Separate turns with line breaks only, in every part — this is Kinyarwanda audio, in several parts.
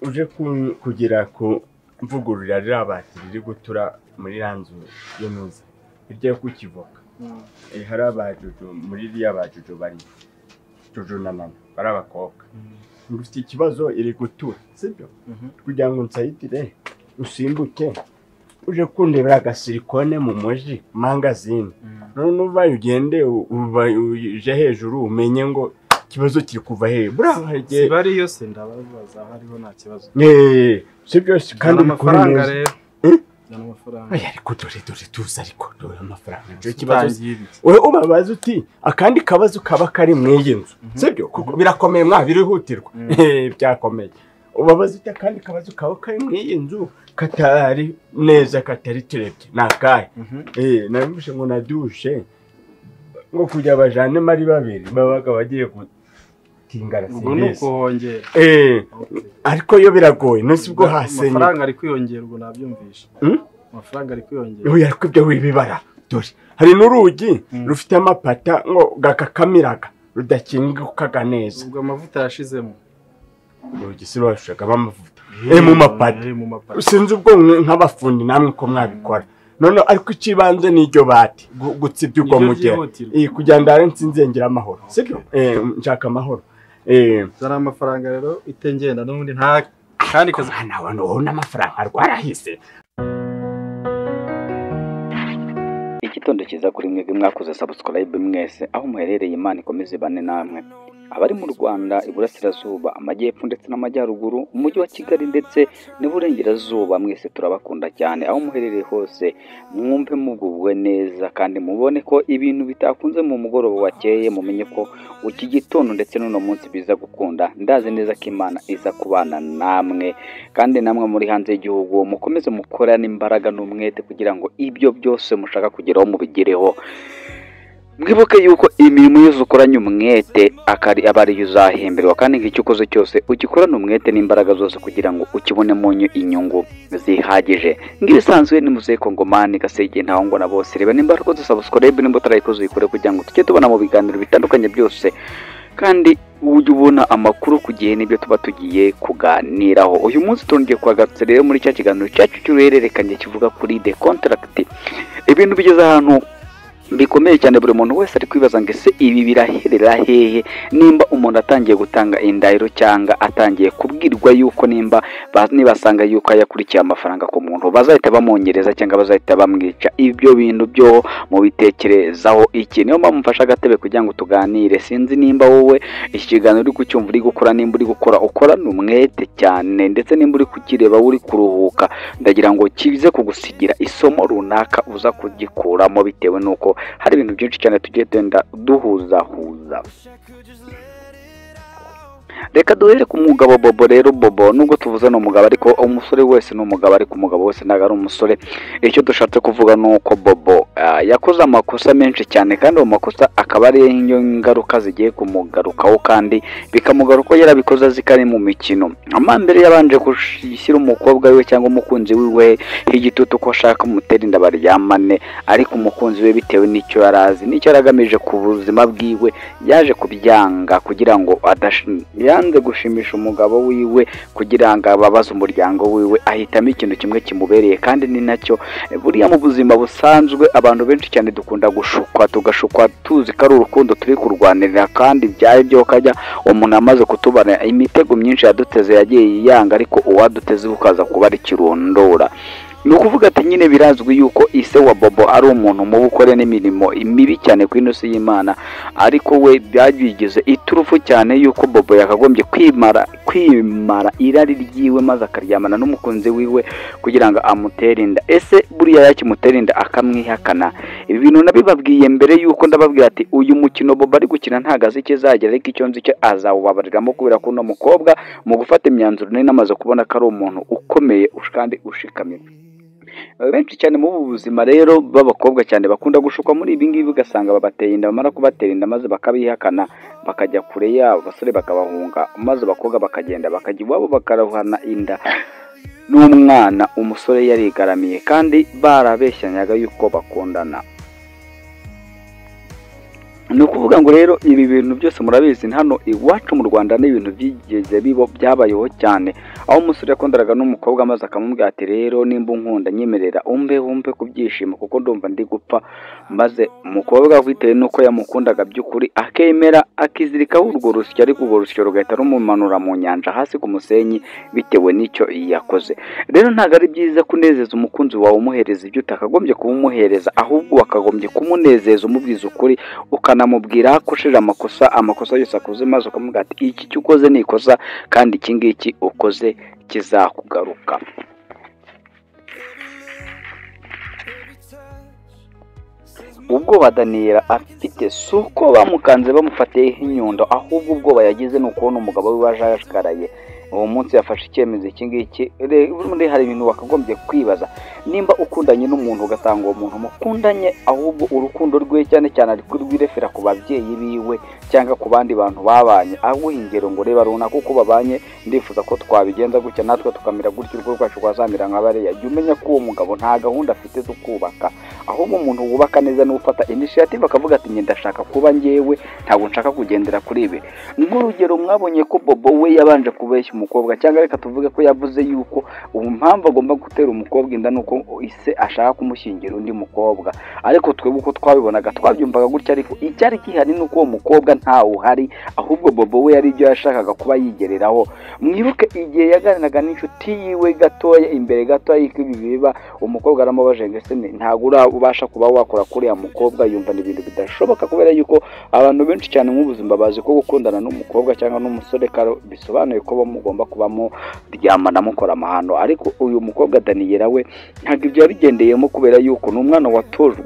uje kugira ku mvugurura rirabati riri gutura muri ranzu y'umuza iryo kukivoka hari abajuju muri iriya bajuju bari juju na mama bari abakobwa ngufite ikibazo iri gutura sibyo kugira ngo nsayitire usimbuke uje kundebera agasirikone mu muji mangazini none uvaye ugende uje hejuru umenye ngo kibazo kiri kuva he burahaje
sibari yose ndabaza hariho nta kibazo
sibyo kandi
amafaranga rero amafaranga
ariko dore tuza ariko dore amafaranga cyo kibazo wowe ubabaza uti akandi kabazo kaba kari mw'iyi nzu sibyo kuko birakomeye birihutirwa byakomeye ubabaza uti akandi kabazo kaba kari mw'iyi nzu katari neza katari turebye nakaye nabimuje ngo nadushe ngo kujya bajane mari babiri babaga bagiye gutingara
sinzi
ariko yo biragoye nose bwo hasenye
amafaranga ari kwiyongera ubwo nabyumvisha amafaranga ari kwiyongera
oya ariko ibyo wibibara dore hari n'urugi rufite amapata ngo gakakamiraga rudakingukaga neza
ubwo amavuta yashizemo
urugi sirwashaka amavuta mu mapata sinzi ubwo nk'abafundi namwe ko mwabikora none ariko ikibanze n'iryo bati gutsibye ubwo mugera kugira ndare nsinzengera amahoro sibyo nshaka amahoro
zara amafaranga rero itengenda n'ubundi nta kandi kazi
nawe none amafaranga rwarahise
igitondo kiza kuri mwebwe mwakoze subscribe mwese aho muherereye Imana ikomeze bane namwe abari mu Rwanda iburasirazuba amajyepfo ndetse n'amajyaruguru umujyi wa Kigali ndetse n'uburengerazuba mwese turabakunda cyane aho muherereye hose mwumve mugubwe neza kandi mubone ko ibintu bitakunze mu mugoroba wakeye mumenye ko iki gitondo ndetse n'uno munsi biza gukunda ndaze neza ko Imana iza kubana namwe kandi namwe muri hanze y'igihugu mukomeze mukorana imbaraga n'umwete kugira ngo ibyo byose mushaka kugeraho mubigereho mwibuke yuko imirimo yose ukoranye umwete abari uzahemberwa kandi icyo ukoze cyose ugikorana umwete n'imbaraga zose kugira ngo ukibonemo inyungu zihagije nk'ibisanzwe ni muze Kongomani Gasege ntaho ngo na bose reba nimba rwose subscribe nimba utarayikoze uyikore kugira ngo tujye tubona mu biganiro bitandukanye byose kandi ujye ubona amakuru ku gihe n'ibyo tuba tugiye kuganiraho uyu munsi twongeye kuhagarutse rero muri cya kiganiro cyacu cy'uruhererekanye kivuga kuri the contract ibintu bigeze ahantu bikomeye cyane buri muntu wese ari kwibaza ngo ese ibi biraherera hehe nimba umuntu atangiye gutanga indahiro cyangwa atangiye kubwirwa yuko nibasanga yuko yakurikiye amafaranga ku muntu bazahita bamwongereza cyangwa bazahita bamwica ibyo bintu byo mu bitekerezaho iki niyo mpamvu mfasha agatebe kugira ngo tuganire sinzi nimba wowe iki kiganiro uri kucyumva uri gukora nimba uri gukora ukorana umwete cyane ndetse nimba uri kukireba uri kuruhuka ndagira ngo kize kugusigira isomo runaka uza kugikuramo bitewe nuko hari ibintu byinshi cyane tugiye tugenda duhuzahuza reka duhere ku mugabo Bobo rero Bobo nubwo tuvuze no mugabo ariko umusore wese no mugabo ariko umugabo wese ntago ari umusore icyo dushatse kuvuga nuko Bobo yakoze amakosa menshi cyane kandi makosa akaba ari ingaruka zigiye kumugarukaho kandi bikamugaruka yarabikoze zikari mu mikino amambere yabanje gushyira umukobwa we cyangwa umukunzi wiwe higitutu ko ashaka umutera inda baryamane ariko umukunzi we bitewe n'icyo yarazi n'icyo yaragamije ku buzima bwiwe yaje kubyanga kugira ngo yanze gushimisha umugabo wiwe kugira ngo ababaze umuryango wiwe ahitamo ikintu kimwe kimubereye kandi ni nacyo buriya mu buzima busanzwe abantu benshi cyane dukunda tugashukwa tuzi ko ari urukundo turi kurwanirira kandi byaye byo kajya umuntu amaze kutubana imitego myinshi yaduteze yagiye yanga ariko uwaduteze ukaza kuba ari kirondora ni ukuvuga ati nyine birazwi yuko ise wa Bobo ari umuntu mu bukore n'imirimo mibi cyane ku inosi y'Imana ariko we byagigeze iturufu cyane yuko Bobo yakagombye kwimara irari ryiwe maze akaryamana n'umukunzi wiwe kugira ngo amutere inda ese buriya yakimutera inda akamwihakana ibi bintu nabibabwiye mbere yuko ndababwira ati uyu mukino Bobo ari gukina ntago azi kizagera ariko icyo nzi cyo azawubabariramo kubera ko uno mukobwa mu gufata imyanzuro nari namaze kubona ko ari umuntu ukomeye kandi ushikamye benshi cyane mu buzima rero b'abakobwa cyane bakunda gushukwa muri ibi ngibi ugasanga babateye inda bamara kubatera inda maze bakabihakana bakajya kure yabo basore bakabahunga maze abakobwa bakagenda bakajya iwabo bakaruhana inda n'umwana umusore yarigaramiye kandi barabeshyanyaga yuko bakundana ni ukuvuga ngo rero ibi bintu byose murabizi hano iwacu mu Rwanda ni ibintu byigeze byabayeho cyane, aho umusore yakundanaga n'umukobwa maze akamubwira ati rero nimba unkunda nyemerera umbe ku byishimo kuko ndumva ndi gupfa, maze umukobwa bitewe n'uko yamukundaga by'ukuri akemera akizirikaho urwo rusyo, ariko urwo rusyo rugahita rumumanura mu nyanja hasi ku musenyi bitewe n'icyo yakoze. Rero ntabwo ari byiza kunezeza umukunzi wawe umuhereza ibyo utakagombye kumuhereza, ahubwo wakagombye kumunezeza umubwiza ukuri, ukanamubwira akoresheje amakosa yose akoze, maze ukamubwira ati iki cyo ukoze ni ikosa kandi iki ngiki ukoze kizakugaruka. Ubwoba Daniela afite si uko bamukanze bamufatiyeho inyundo, ahubwo ubwoba yagize ni ukubona umugabo we wajashikaraye uwo munsi yafashe icyemezo iki ngiki. Hari ibintu wakagombye kwibaza, nimba ukundanye n'umuntu ugasanga uwo muntu mukundanye ahubwo urukundo rwe cyane cyane ari kurwirefera ku babyeyi biwe cyangwa ku bandi bantu babanye, aguha ingero ngo reba runaka uko babanye ndifuza ko twabigenza gutya natwe tukamera gutya, urugo rwacu rwazamera nka bariya. Jya umenya ko uwo mugabo nta gahunda afite zo kubaka, ahubwo umuntu wubaka neza ni ufata initiative akavuga ati njye ndashaka kuba njyewe, ntabwo nshaka kugendera kuri ibi. Nk'urugero mwabonye ko Bobo we yabanje kubeshya umukobwa, cyangwa reka tuvuge ko yavuze yuko impamvu agomba gutera umukobwa inda nuko ise ashaka kumushyingira undi mukobwa, ariko twebwe uko twabibonaga twabyumvaga gutya, ariko icyari gihari nuko uwo mukobwa ntawe uhari, ahubwo Bobo we yari ibyo yashakaga kuba yigereraho. Mwibuke igihe yaganiraga n'inshuti yiwe gatoya imbere gatoya y'iko ibi biba, umukobwa aramubaje ngo ese ntabwo ubasha kuba wakora kuri ya mukobwa, yumva ni ibintu bidashoboka kubera yuko abantu benshi cyane mu buzima bazi ko gukundana n'umukobwa cyangwa n'umusore bisobanuye ko mugomba kubamo ryamana mukora amahano, ariko uyu mukobwa Daniela we ntabwo ibyo yabigendeyemo kubera yuko ni umwana watojwe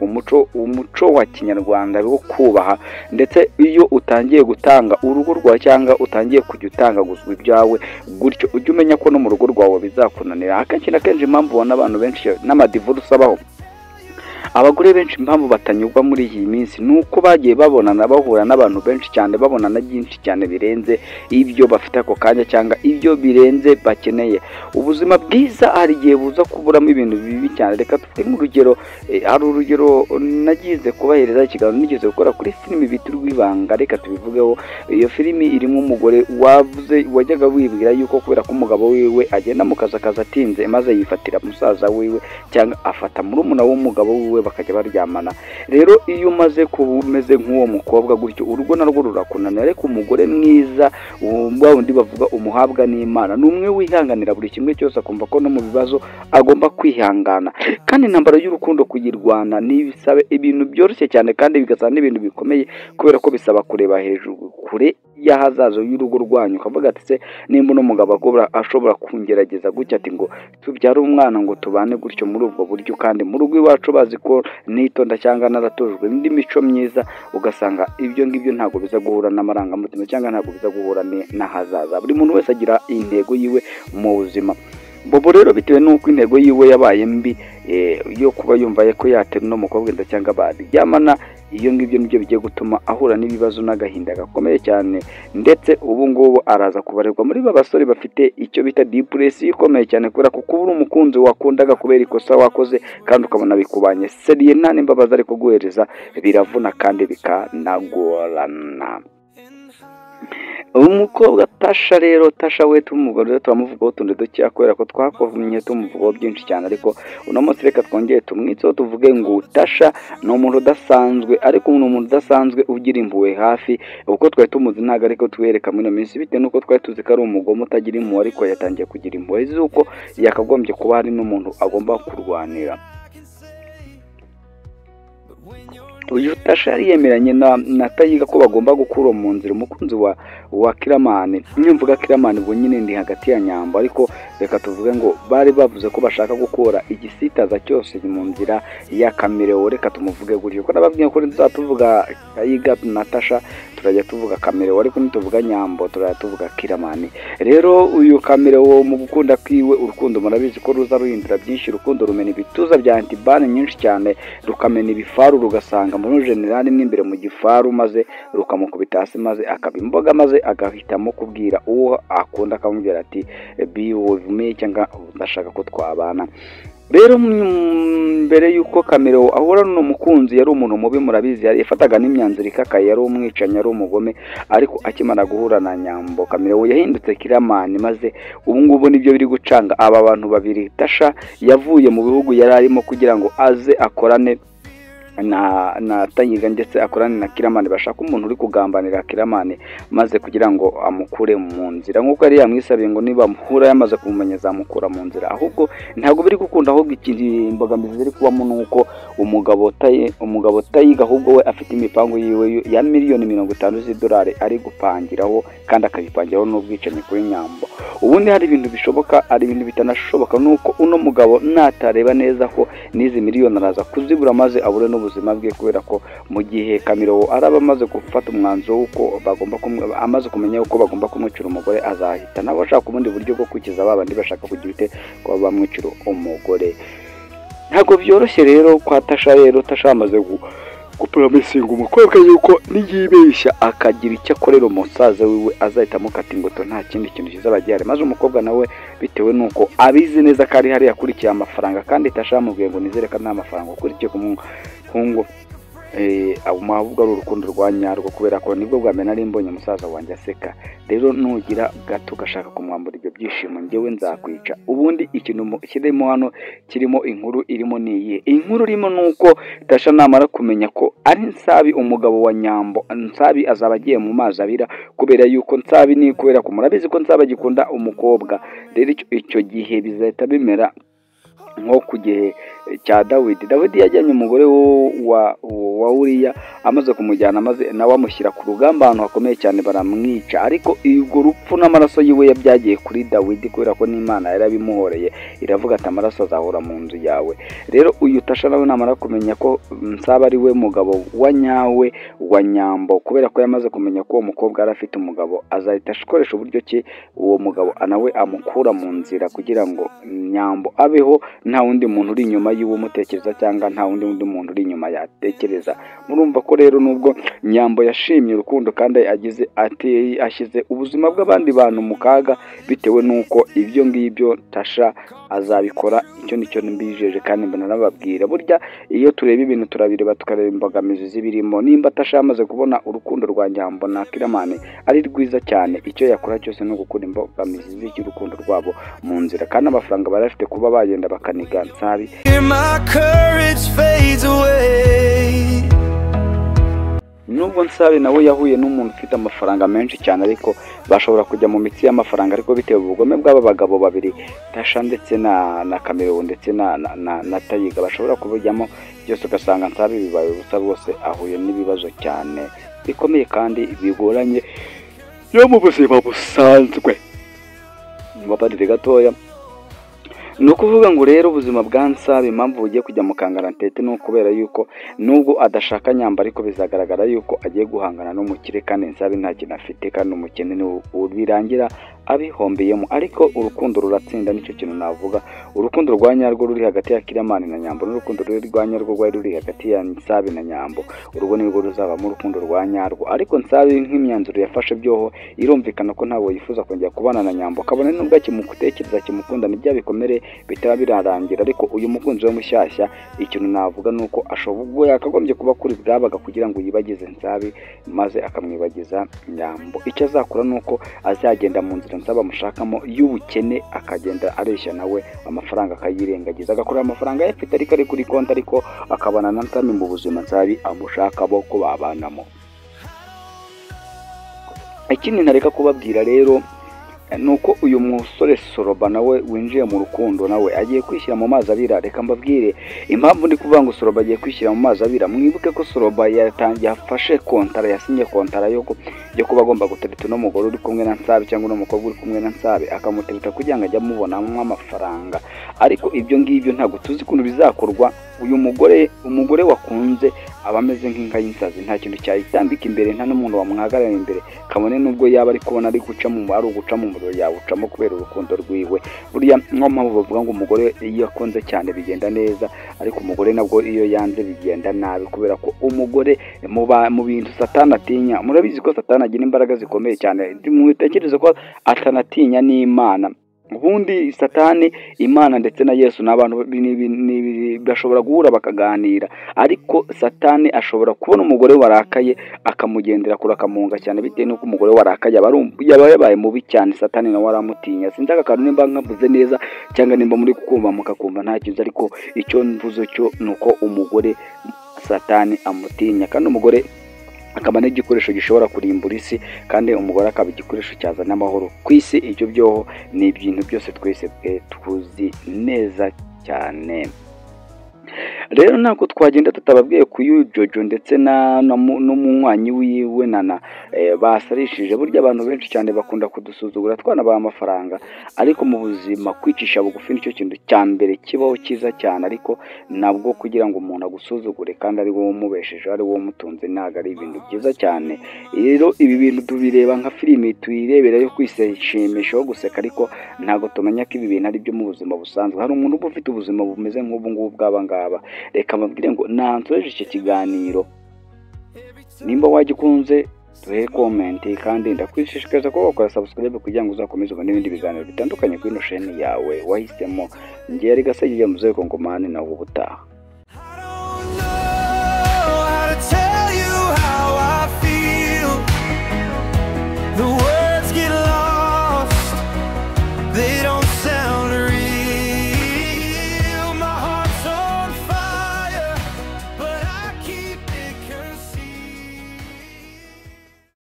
umuco wa kinyarwanda wo kubaha, ndetse iyo utangiye gutanga urugo rwawe cyangwa utangiye kujya utangaguzwa ibyawe gutyo, ujye umenya ko no mu rugo rwawe bizakunanira. Akenshi na kenshi impamvu ubona abantu benshi n'amadivorce abaho, abagore benshi impamvu batanyurwa muri iyi minsi nuko bagiye babonana bahura n'abantu benshi cyane, babonana byinshi cyane birenze ibyo bafite ako kanya cyangwa ibyo birenze bakeneye. Ubuzima bwiza hari igihe buza kuburamo ibintu bibi cyane. Reka tufite nk'urugero, hari urugero nagize kubahereza ikiganiro nigeze gukora kuri filimi bita Urwibanga, reka tubivugeho. Iyo filimi irimo umugore wajyaga wibwira yuko kubera ko umugabo wiwe agenda mu kazi atinze maze yifatira musaza wiwe cyangwa afata murumuna w'umugabo wiwe bakajya baryamana. Rero iyo umaze kuba umeze nk'uwo mukobwa gutyo, urugo narwo rurakunanira. Ariko umugore mwiza wundi bavuga umuhabwa n'Imana ni umwe wihanganira buri kimwe cyose, akumva ko no mu bibazo agomba kwihangana. Kandi intambara y'urukundo kuyirwana n'ibisabe ibintu byoroshye cyane kandi bigasaba n'ibintu bikomeye, kubera ko bisaba kureba hejuru kure y'ahazaza y'urugo rwanyu, ukavuga ati se nimba uno mugabo ashobora kungerageza gutya ati ngo tubyare umwana ngo tubane gutyo muri ubwo buryo, kandi mu rugo iwacu bazi ko nitonda cyangwa naratojwe indi mico myiza, ugasanga ibyo ngibyo ntabwo biza guhura n'amarangamutima cyangwa ntabwo biza guhura n'ahazaza. Buri muntu wese agira intego yiwe mu buzima. Bobo rero bitewe n'uko intego yiwe yabaye mbi yo kuba yumva ko yatera no mukobwa inda cyangwa baryamana, iyo ngibyo nibyo bigiye gutuma ahura n'ibibazo n'agahinda gakomeye cyane, ndetse ubu ngubu araza kubarirwa muri basore bafite icyo bita depression ikomeye cyane, kubera ko kubura umukunzi wakundaga kubera ikosa wakoze kandi ukabona bikubanye seriye nta n'imbabazi ari kuguhereza, biravuna kandi bikanagorana. Umukobwa Tasha rero, Tasha we tumugore turamuvugaho utundi duke kubera ko twakovumye tumuvugaho byinshi cyane, ariko uno munsi reka twongeye tumwitseho tuvuge ngo Tasha ni umuntu udasanzwe, ariko ni umuntu udasanzwe ugira impuhwe hafi. Uko twari tumuzi ntabwo ariko tuwereka muri ino minsi, bitewe n'uko twari tuzi ko ari umugome utagira impuhwe, ariko yatangiye kugira impuhwe z'uko yakagombye kuba hari n'umuntu agomba kurwanira. Uyu Tasha yari yemeranye na Tayiga ko bagomba gukura mu nzira umukunzi wa Kiramani. Nyumvuga Kiramani ubwo nyine ndi hagati ya Nyambo, ariko reka tuvuge ngo bari bavuze ko bashaka gukura igisitaza cyose mu nzira ya Kamereo. Reka tumuvuge gutyo ko nababwiye ko tuvuga Tayiga na Tasha turajya tuvuga Kamereo, ariko nituvuga Nyambo turajya tuvuga Kiramani. Rero uyu Kamereo mu gukunda kwiwe, urukundo murabizi ko ruza ruhindura byinshi. Urukundo rumena ibituza bya antibane nyinshi cyane, rukamena ibifaru, rugasanga muri generali n'imbere mu gifaru, maze rukamukubita hasi, maze akaba imboga, maze agahitamo kubwira uwo akunda akamubwira ati be with me cyangwa ndashaka ko twabana. rero mbere yuko Kameleon ahura n'umukunzi yari umuntu mubi murabizi yafataga n'imyanzuro ikakaye yari umwicanyi yari umugome ariko akimara guhura na Nyambo Kameleon yahindutse kiramani maze ubu ngubu nibyo biri gucanga aba bantu babiri Tasha yavuye mu bihugu yari arimo kugira ngo aze akorane na Tayiga ndetse akorane na Kiramani bashaka umuntu uri kugambanira Kiramani maze kugira ngo amukure mu nzira nk'uko yari yamwisabiye ngo niba muhura yamaze kumumenya zamukura mu nzira ahubwo ntabwo biri gukunda ahubwo ikindi imbogamizi ziri kubamo nuko umugabo Tayiga ahubwo we afite imipango yiwe ya miliyoni 50 z'idolari ari gupangiraho kandi akabipangiraho n'ubwicanyi kuri Nyambo ubundi hari ibintu bishoboka ari ibintu bitanashoboka nuko uno mugabo natareba neza ko nizi miliyoni araza kuzibura maze abure ubuzima bwe kubera ko mu gihe Kameleon araba amaze gufata umwanzuro w'uko bagomba amaze kumenya uko bagomba kumwicira umugore azahita nabo bashaka ubundi buryo bwo kwikiza babandi bashaka kugira ite ko bamwicira umugore ntabwo byoroshye rero kwa Tasha rero Tasha amaze gupromisinga umukobwa yuko niyibeshya akagira icyo akorera umusaza wiwe azahita amukata ingoto nta kindi kintu kizaba gihari maze umukobwa nawe bitewe nuko abizi neza ko ari hari yakurikiye amafaranga kandi Tasha yamubwiye ngo nizere ko nta mafaranga ukurikiye kumuhungu amavuga ari urukundo rwa nyarwo kubera ko nibwo bwa mbere nari mbonye umusaza wanjye aseka rero nugira gato gashaka kumwambura ibyo byishimo njyewe nzakwica ubundi ikintu kirimo hano kirimo inkuru irimo niye inkuru irimo nuko Tasha namara kumenya ko ari Nsabi umugabo wa Nyambo Nsabi azaba agiye mu mazi abira kubera yuko Nsabi ni kubera ko murabizi ko Nsabi agikunda umukobwa rero icyo gihe bizahita bimera nko ku gihe cya Dawidi yajyanye umugore wa Uriya amaze kumujyana maze nawe amushyira ku rugamba ahantu hakomeye cyane baramwica ariko ubwo rupfu n'amaraso yiwe yabyagiye kuri Dawidi kubera ko n'Imana yarabimuhoreye iravuga ati amaraso azahora mu nzu yawe rero uyu Tasha nawe namara kumenya ko Nsaba ari we mugabo wa nyawe wa Nyambo kubera ko yamaze kumenya ko uwo mukobwa ari afite umugabo azahita akoresha uburyo ki uwo mugabo nawe amukura mu nzira kugira ngo Nyambo abeho nta wundi muntu uri inyuma y'uwo mutekereza cyangwa nta wundi muntu uri inyuma yatekereza murumva ko rero nubwo Nyambo yashimye urukundo kandi ashyize ubuzima bw'abandi bantu mu kaga bitewe nuko ibyo ngibyo Tasha azabikora icyo nicyo mbijeje kandi mbona nababwira burya iyo tureba ibintu turabireba tukareba imbogamizi zibirimo nimba Tasha yamaze kubona urukundo rwa Nyambo na Kiramani ari rwiza cyane icyo yakora cyose no gukura imbogamizi z'urukundo rwabo mu nzira kandi amafaranga barafite kuba bagenda bakaniga Nsabi nubwo Nsabi nawe yahuye n'umuntu ufite amafaranga menshi cyane ariko bashobora kujya mu mitsi y'amafaranga ariko bitewe ubugome bw'aba bagabo babiri Tasha ndetse na Kameleon ndetse na Tayiga bashobora kubujyamo byose ugasanga Nsabi bibaye ubusa bwose ahuye n'ibibazo cyane bikomeye kandi bigoranye yo mu buzima busanzwe mbabarire gatoya ni ukuvuga ngo rero ubuzima bwa Nsabi impamvu bugiye kujya mu kangarantete ni ukubera yuko nubwo adashaka Nyambo ariko bizagaragara yuko agiye guhangana n'umukire kandi Nsabi nta kintu afite kandi umukene birangira abihombeyemo ariko urukundo ruratsinda nicyo kintu navuga urukundo rwa nyarwo ruri hagati ya Kiramani na Nyambo n'urukundo rwa nyarwo rwari ruri hagati ya Nsabi na Nyambo urwo nirwo ruzabamo urukundo rwa nyarwo ariko Nsabi nk'imyanzuro yafashe byoho irumvikana ko ntabwo yifuza kongera kubana na Nyambo kabone nubwo kimutekereza kimukunda n'ibya bikomere bitaba birarangira ariko uyu mukunzi we mushyashya ikintu navuga nuko ashobora yakagombye kuba kuri bwabaga kugira ngo yibagize Nsabi maze akamwibagiza Nyambo icyo azakora nuko azagenda mu nzira Nsabi amushakamo y'ubukene akagenda areshya nawe amafaranga akayirengagiza agakorera amafaranga yafite ariko ari kuri konti ariko akabana na Nsabi mu buzima Nsabi amushaka bo ko babanamo ikindi ntareka kubabwira rero nuko uyu musore Soroba nawe winjiye mu rukundo nawe agiye kwishyira mu mazi abira reka mbabwire impamvu ndi kuvuga ngo Soroba agiye kwishyira mu mazi abira mwibuke ko Soroba yafashe kontara yasinye kontara yo kuba agomba gutereta n'umugore uri kumwe na Nsabi cyangwa n'umukobwa uri kumwe na Nsabi akamutereta kugira ngo ajye amubonamo amafaranga ariko ibyo ngibyo ntabwo tuzi ukuntu bizakorwa uyu umugore wakunze aba ameze nk'inka y'insazi nta kintu cyayitambika imbere nta n'umuntu wamwahagarara imbere kabone nubwo yaba ari kubona ari guca mu muriro yawucamo kubera urukundo rwiwe buriya nko mpamvu bavuga ngo umugore iyo akunze cyane bigenda neza ariko umugore nabwo iyo yanze bigenda nabi kubera ko umugore mu bintu Satani atinya murabizi ko Satani agira imbaraga zikomeye cyane mutekereze ko atanatinya n'Imana ubundi satani imana ndetse na yesu n'abantu bashobora guhura bakaganira, ariko satani ashobora kubona umugore warakaye akamugendera kure akamunga cyane, bitewe n'uko umugore warakaye yaba yabaye mubi cyane, satani nawe aramutinya. sinzi aka kantu nimba nkavuze neza cyangwa nimba muri kukumva mukakumva nta kibazo, ariko icyo mvuze cyo ni uko umugore satani amutinya, kandi umugore akaba n'igikoresho gishobora kurimbura isi, kandi umugore akaba igikoresho cyazana amahoro ku isi. Ibyo byoho ni ibintu byose twese tuzi neza cyane. Rero ntabwo twagenda tutababwiye ku Jojo ndetse n'umunywanyi wiwe Nana basarishije. Burya abantu benshi cyane bakunda kudusuzugura twanabaha amafaranga, ariko mu buzima kwicisha bugufi nicyo kintu cya mbere kibaho cyiza cyane, ariko nabwo kugira ngo umuntu agusuzugure kandi ari wowe umubesheje, ari wowe umutunze, ntabwo ari ibintu byiza cyane. Rero ibi bintu tubireba nka filimi tuyirebera yo kwishimisha wo guseka, ariko ntabwo tumenya ko ibi bintu ari byo mu buzima busanzwe. Hari umuntu uba ufite ubuzima bumeze nk'ubu ngubu bw'aba ngaba. Reka mbabwire ngo nansoje iki kiganiro, nimba wagikunze duhe comment, kandi ndakwishishikariza ko wakora subscribe kugira ngo uzakomeze ubone ibindi biganiro bitandukanye kuri ino chaîne yawe wahisemo. Ngiye ari Gasage Muzehe Kongomani, nawe ubutaha.